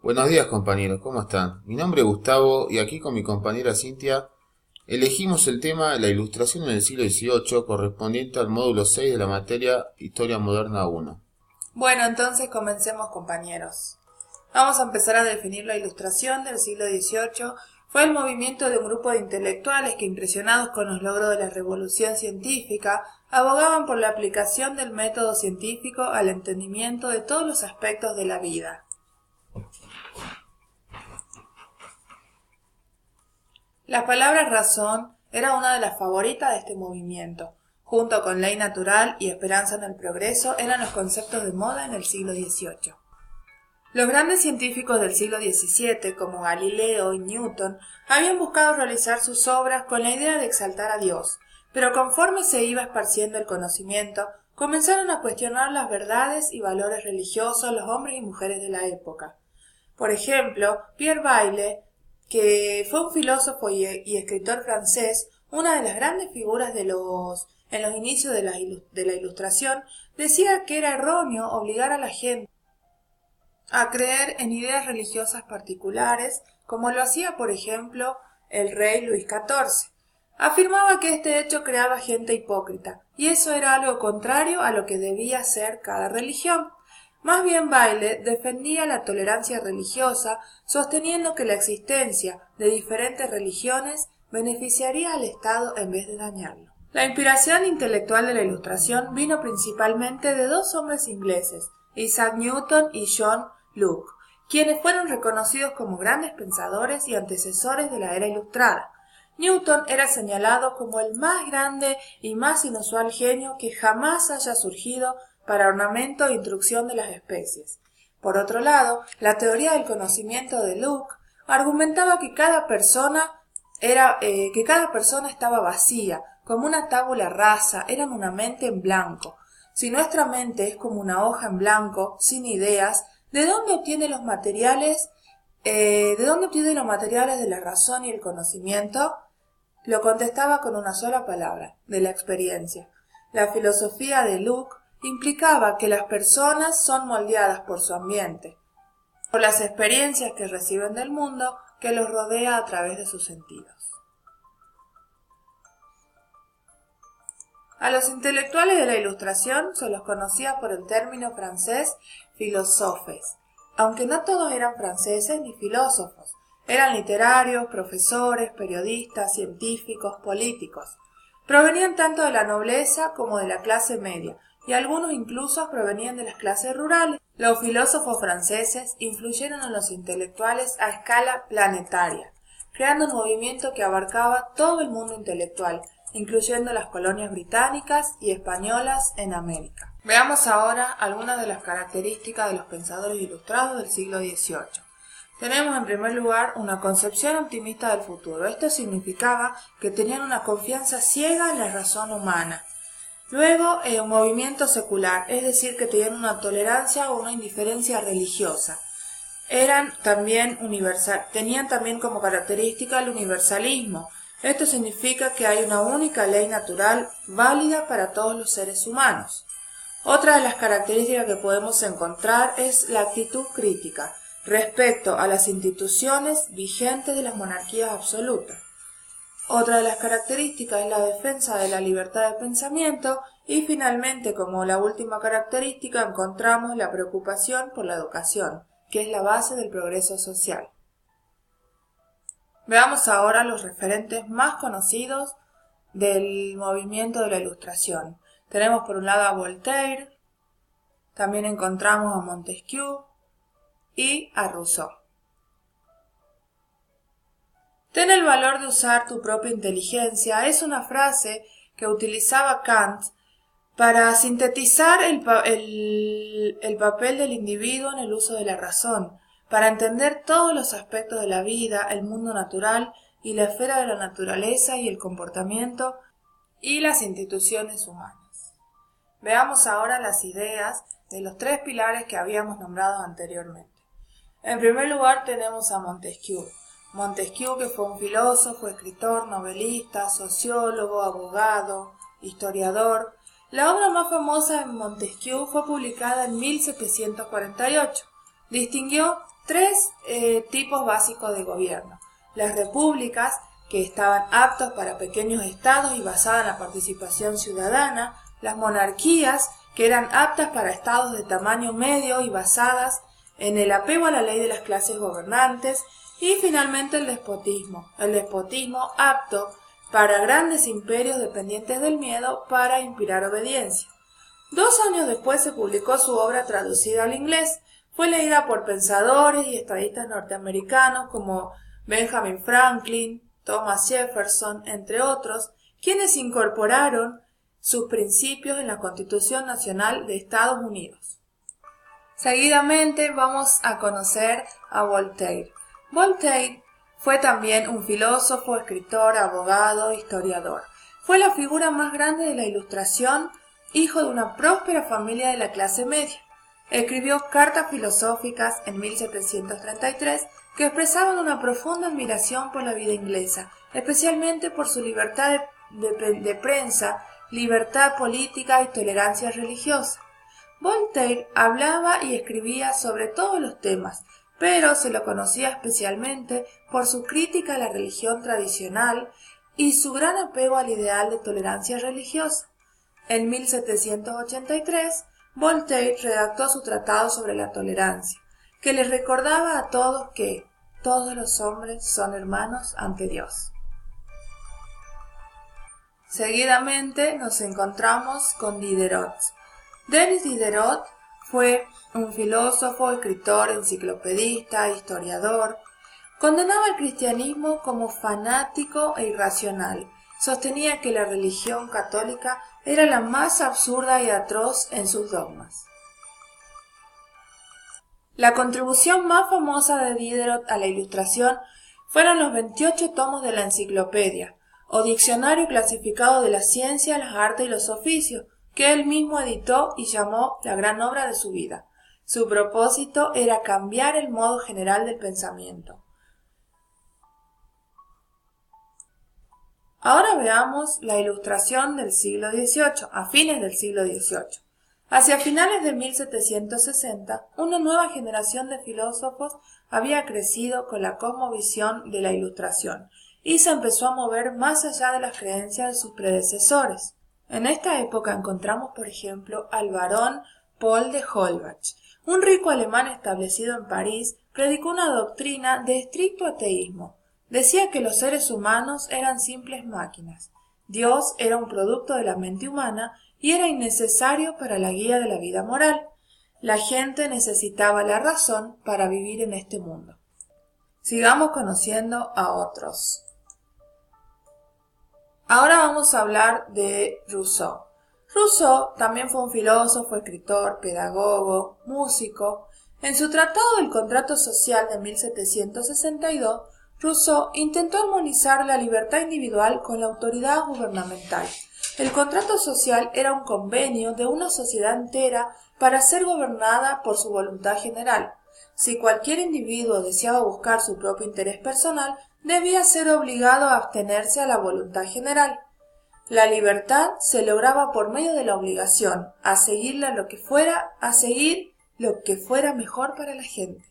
Buenos días compañeros, ¿cómo están? Mi nombre es Gustavo y aquí con mi compañera Cintia elegimos el tema La Ilustración en el siglo XVIII correspondiente al módulo 6 de la materia Historia Moderna 1. Bueno, entonces comencemos, compañeros. Vamos a empezar a definir la Ilustración del siglo XVIII. Fue el movimiento de un grupo de intelectuales que, impresionados con los logros de la revolución científica, abogaban por la aplicación del método científico al entendimiento de todos los aspectos de la vida. La palabra razón era una de las favoritas de este movimiento. Junto con ley natural y esperanza en el progreso eran los conceptos de moda en el siglo XVIII. Los grandes científicos del siglo XVII, como Galileo y Newton, habían buscado realizar sus obras con la idea de exaltar a Dios, pero conforme se iba esparciendo el conocimiento, comenzaron a cuestionar las verdades y valores religiosos los hombres y mujeres de la época. Por ejemplo, Pierre Bayle, que fue un filósofo y escritor francés, una de las grandes figuras en los inicios de la Ilustración, decía que era erróneo obligar a la gente a creer en ideas religiosas particulares, como lo hacía, por ejemplo, el rey Luis XIV. Afirmaba que este hecho creaba gente hipócrita, y eso era algo contrario a lo que debía ser cada religión. Más bien Bayle defendía la tolerancia religiosa, sosteniendo que la existencia de diferentes religiones beneficiaría al Estado en vez de dañarlo. La inspiración intelectual de la Ilustración vino principalmente de dos hombres ingleses, Isaac Newton y John Locke, quienes fueron reconocidos como grandes pensadores y antecesores de la era ilustrada. Newton era señalado como el más grande y más inusual genio que jamás haya surgido para ornamento e instrucción de las especies. Por otro lado, la teoría del conocimiento de Locke argumentaba que cada persona estaba vacía, como una tábula rasa, eran una mente en blanco. Si nuestra mente es como una hoja en blanco, sin ideas, ¿de dónde obtiene los materiales de la razón y el conocimiento? Lo contestaba con una sola palabra, de la experiencia. La filosofía de Locke implicaba que las personas son moldeadas por su ambiente, por las experiencias que reciben del mundo que los rodea a través de sus sentidos. A los intelectuales de la Ilustración se los conocía por el término francés philosophes, aunque no todos eran franceses ni filósofos. Eran literarios, profesores, periodistas, científicos, políticos. Provenían tanto de la nobleza como de la clase media, y algunos incluso provenían de las clases rurales. Los filósofos franceses influyeron en los intelectuales a escala planetaria, creando un movimiento que abarcaba todo el mundo intelectual, incluyendo las colonias británicas y españolas en América. Veamos ahora algunas de las características de los pensadores ilustrados del siglo XVIII. Tenemos en primer lugar una concepción optimista del futuro. Esto significaba que tenían una confianza ciega en la razón humana. Luego, un movimiento secular, es decir, que tenían una tolerancia o una indiferencia religiosa. Tenían también como característica el universalismo. Esto significa que hay una única ley natural válida para todos los seres humanos. Otra de las características que podemos encontrar es la actitud crítica respecto a las instituciones vigentes de las monarquías absolutas. Otra de las características es la defensa de la libertad de pensamiento y finalmente, como la última característica, encontramos la preocupación por la educación, que es la base del progreso social. Veamos ahora los referentes más conocidos del movimiento de la Ilustración. Tenemos por un lado a Voltaire, también encontramos a Montesquieu y a Rousseau. Ten el valor de usar tu propia inteligencia es una frase que utilizaba Kant para sintetizar el papel del individuo en el uso de la razón, para entender todos los aspectos de la vida, el mundo natural y la esfera de la naturaleza y el comportamiento y las instituciones humanas. Veamos ahora las ideas de los tres pilares que habíamos nombrado anteriormente. En primer lugar tenemos a Montesquieu. Montesquieu, que fue un filósofo, escritor, novelista, sociólogo, abogado, historiador. La obra más famosa de Montesquieu fue publicada en 1748. Distinguió tres tipos básicos de gobierno: las repúblicas, que estaban aptos para pequeños estados y basadas en la participación ciudadana; las monarquías, que eran aptas para estados de tamaño medio y basadas en el apego a la ley de las clases gobernantes; y finalmente el despotismo apto para grandes imperios dependientes del miedo para inspirar obediencia. 2 años después se publicó su obra traducida al inglés. Fue leída por pensadores y estadistas norteamericanos como Benjamin Franklin, Thomas Jefferson, entre otros, quienes incorporaron sus principios en la Constitución Nacional de Estados Unidos. Seguidamente vamos a conocer a Voltaire. Voltaire fue también un filósofo, escritor, abogado, historiador. Fue la figura más grande de la Ilustración, hijo de una próspera familia de la clase media. Escribió cartas filosóficas en 1733 que expresaban una profunda admiración por la vida inglesa, especialmente por su libertad de prensa, libertad política y tolerancia religiosa. Voltaire hablaba y escribía sobre todos los temas, pero se lo conocía especialmente por su crítica a la religión tradicional y su gran apego al ideal de tolerancia religiosa. En 1783, Voltaire redactó su tratado sobre la tolerancia, que les recordaba a todos que todos los hombres son hermanos ante Dios. Seguidamente nos encontramos con Diderot. Denis Diderot fue un filósofo, escritor, enciclopedista, historiador. Condenaba el cristianismo como fanático e irracional. Sostenía que la religión católica era la más absurda y atroz en sus dogmas. La contribución más famosa de Diderot a la Ilustración fueron los 28 tomos de la Enciclopedia, o Diccionario clasificado de la ciencia, las artes y los oficios, que él mismo editó y llamó la gran obra de su vida. Su propósito era cambiar el modo general del pensamiento. Ahora veamos la Ilustración del siglo XVIII, a fines del siglo XVIII. Hacia finales de 1760, una nueva generación de filósofos había crecido con la cosmovisión de la Ilustración y se empezó a mover más allá de las creencias de sus predecesores. En esta época encontramos, por ejemplo, al barón Paul de Holbach. Un rico alemán establecido en París predicó una doctrina de estricto ateísmo. Decía que los seres humanos eran simples máquinas. Dios era un producto de la mente humana y era innecesario para la guía de la vida moral. La gente necesitaba la razón para vivir en este mundo. Sigamos conociendo a otros. Ahora vamos a hablar de Rousseau. Rousseau también fue un filósofo, escritor, pedagogo, músico. En su Tratado del Contrato Social de 1762, Rousseau intentó armonizar la libertad individual con la autoridad gubernamental. El contrato social era un convenio de una sociedad entera para ser gobernada por su voluntad general. Si cualquier individuo deseaba buscar su propio interés personal, debía ser obligado a abstenerse a la voluntad general. La libertad se lograba por medio de la obligación a seguir lo que fuera mejor para la gente.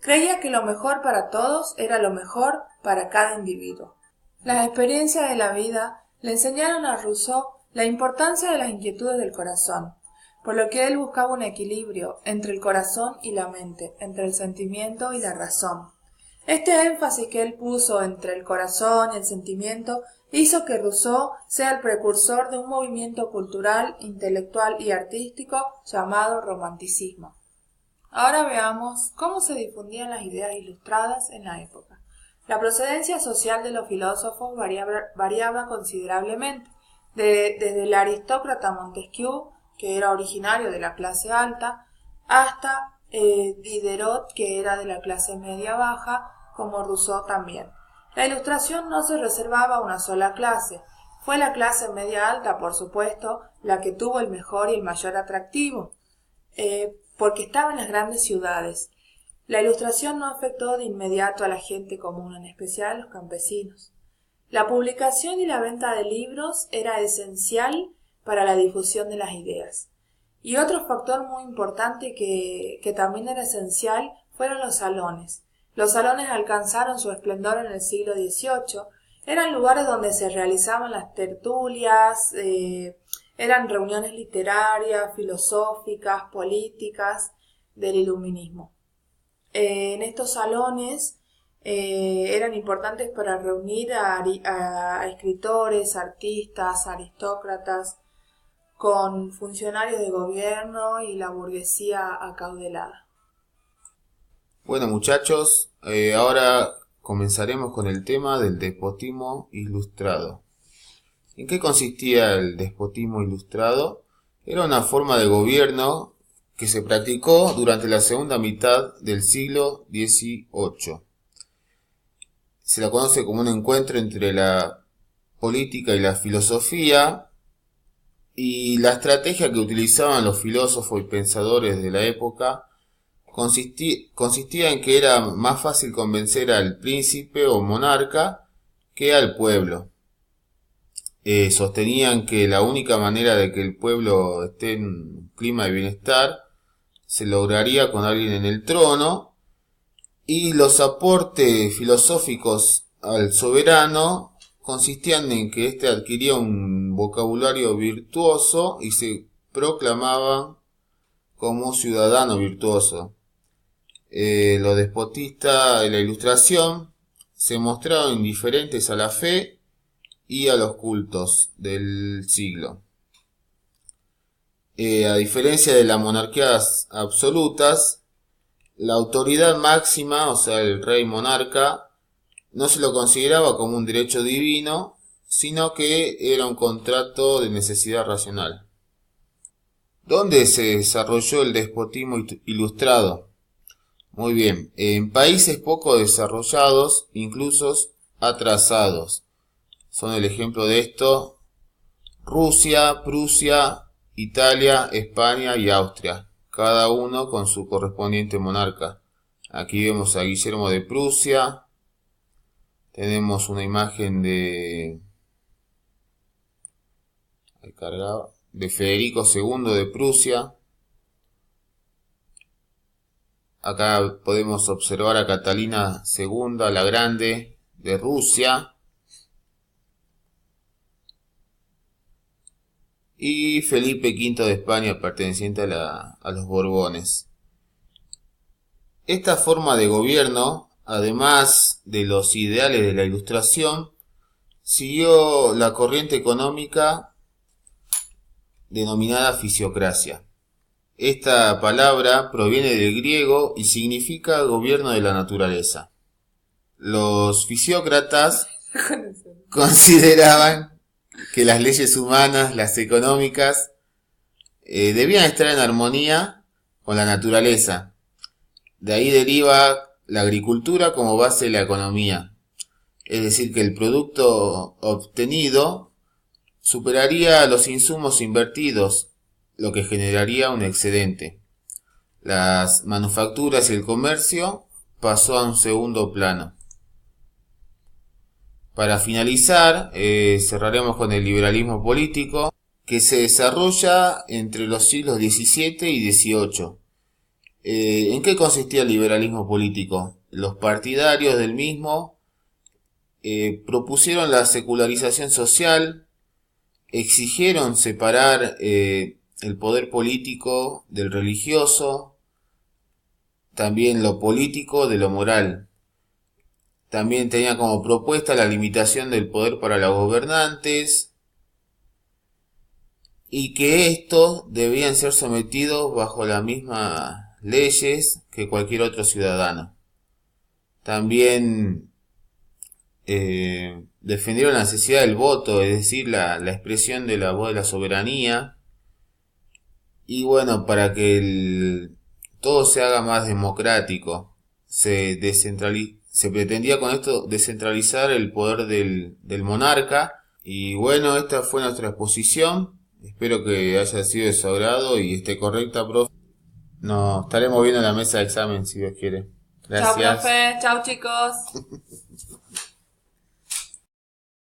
Creía que lo mejor para todos era lo mejor para cada individuo. Las experiencias de la vida le enseñaron a Rousseau la importancia de las inquietudes del corazón, por lo que él buscaba un equilibrio entre el corazón y la mente, entre el sentimiento y la razón. Este énfasis que él puso entre el corazón y el sentimiento hizo que Rousseau sea el precursor de un movimiento cultural, intelectual y artístico llamado romanticismo. Ahora veamos cómo se difundían las ideas ilustradas en la época. La procedencia social de los filósofos variaba considerablemente, desde el aristócrata Montesquieu, que era originario de la clase alta, hasta Diderot, que era de la clase media-baja, como Rousseau también. La Ilustración no se reservaba a una sola clase. Fue la clase media-alta, por supuesto, la que tuvo el mejor y el mayor atractivo, porque estaba en las grandes ciudades. La Ilustración no afectó de inmediato a la gente común, en especial a los campesinos. La publicación y la venta de libros era esencial para la difusión de las ideas. Y otro factor muy importante que también era esencial fueron los salones. Los salones alcanzaron su esplendor en el siglo XVIII. Eran lugares donde se realizaban las tertulias, eran reuniones literarias, filosóficas, políticas del iluminismo. En estos salones eran importantes para reunir a escritores, artistas, aristócratas, con funcionarios de gobierno y la burguesía acaudelada. Bueno, muchachos, ahora comenzaremos con el tema del despotismo ilustrado. ¿En qué consistía el despotismo ilustrado? Era una forma de gobierno que se practicó durante la segunda mitad del siglo XVIII. Se la conoce como un encuentro entre la política y la filosofía, y la estrategia que utilizaban los filósofos y pensadores de la época consistía en que era más fácil convencer al príncipe o monarca que al pueblo. Sostenían que la única manera de que el pueblo esté en un clima de bienestar se lograría con alguien en el trono, y los aportes filosóficos al soberano consistían en que éste adquiría un vocabulario virtuoso y se proclamaba como ciudadano virtuoso. Los despotistas de la Ilustración se mostraron indiferentes a la fe y a los cultos del siglo. A diferencia de las monarquías absolutas, la autoridad máxima, o sea, el rey monarca, no se lo consideraba como un derecho divino, sino que era un contrato de necesidad racional. ¿Dónde se desarrolló el despotismo ilustrado? Muy bien, en países poco desarrollados, incluso atrasados. Son el ejemplo de esto Rusia, Prusia, Italia, España y Austria, cada uno con su correspondiente monarca. Aquí vemos a Guillermo de Prusia, tenemos una imagen de Federico II de Prusia. Acá podemos observar a Catalina II la Grande de Rusia. Y Felipe V de España, perteneciente a los Borbones. Esta forma de gobierno, además de los ideales de la Ilustración, siguió la corriente económica denominada fisiocracia. Esta palabra proviene del griego y significa gobierno de la naturaleza. Los fisiócratas consideraban que las leyes humanas, las económicas, debían estar en armonía con la naturaleza. De ahí deriva la agricultura como base de la economía. Es decir, que el producto obtenido superaría los insumos invertidos, lo que generaría un excedente. Las manufacturas y el comercio pasó a un segundo plano. Para finalizar, cerraremos con el liberalismo político, que se desarrolla entre los siglos XVII y XVIII. ¿En qué consistía el liberalismo político? Los partidarios del mismo propusieron la secularización social, exigieron separar el poder político del religioso, también lo político de lo moral. También tenía como propuesta la limitación del poder para los gobernantes y que estos debían ser sometidos bajo las mismas leyes que cualquier otro ciudadano. También defendieron la necesidad del voto, es decir, la expresión de la voz de la soberanía. Y bueno, para que todo se haga más democrático, se pretendía con esto descentralizar el poder del monarca. Y bueno, esta fue nuestra exposición. Espero que haya sido de su agrado y esté correcta, profe. Nos estaremos viendo en la mesa de examen, si Dios quiere. Gracias. Chao, profe. Chao, chicos.